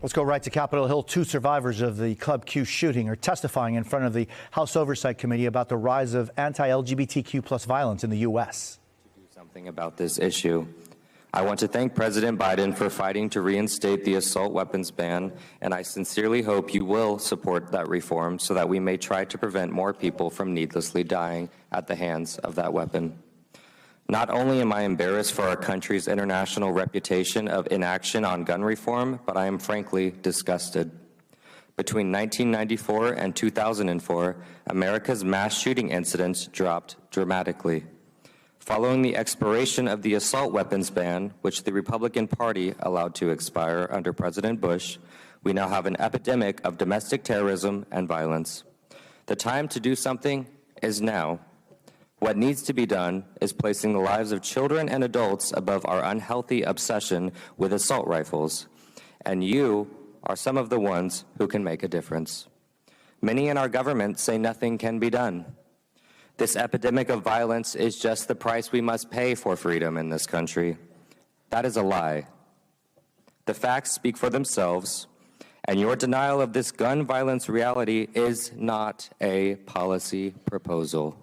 Let's go right to Capitol Hill. Two survivors of the Club Q shooting are testifying in front of the House Oversight Committee about the rise of anti-LGBTQ plus violence in the U.S. To do something about this issue. I want to thank President Biden for fighting to reinstate the assault weapons ban, and I sincerely hope you will support that reform so that we may try to prevent more people from needlessly dying at the hands of that weapon. Not only am I embarrassed for our country's international reputation of inaction on gun reform, but I am frankly disgusted. Between 1994 and 2004, America's mass shooting incidents dropped dramatically. Following the expiration of the assault weapons ban, which the Republican Party allowed to expire under President Bush, we now have an epidemic of domestic terrorism and violence. The time to do something is now. What needs to be done is placing the lives of children and adults above our unhealthy obsession with assault rifles. And you are some of the ones who can make a difference. Many in our government say nothing can be done. This epidemic of violence is just the price we must pay for freedom in this country. That is a lie. The facts speak for themselves, and your denial of this gun violence reality is not a policy proposal.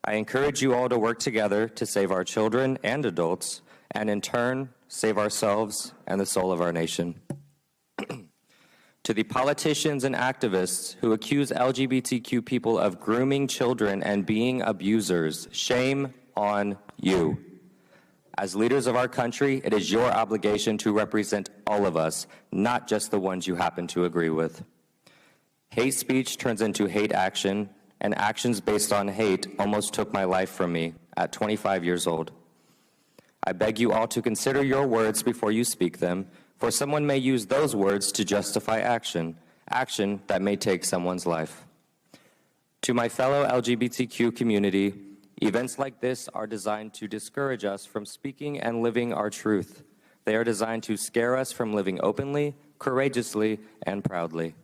I encourage you all to work together to save our children and adults, and in turn, save ourselves and the soul of our nation. To the politicians and activists who accuse LGBTQ people of grooming children and being abusers, shame on you. As leaders of our country, it is your obligation to represent all of us, not just the ones you happen to agree with. Hate speech turns into hate action, and actions based on hate almost took my life from me at 25 years old. I beg you all to consider your words before you speak them, for someone may use those words to justify action that may take someone's life. To my fellow LGBTQ community, events like this are designed to discourage us from speaking and living our truth. They are designed to scare us from living openly, courageously, and proudly.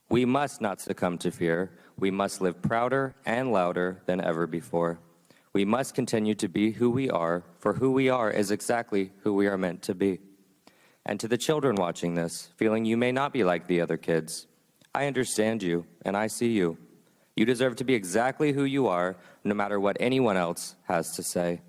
We must not succumb to fear. We must live prouder and louder than ever before. We must continue to be who we are, for who we are is exactly who we are meant to be. And to the children watching this, feeling you may not be like the other kids, I understand you and I see you. You deserve to be exactly who you are, no matter what anyone else has to say.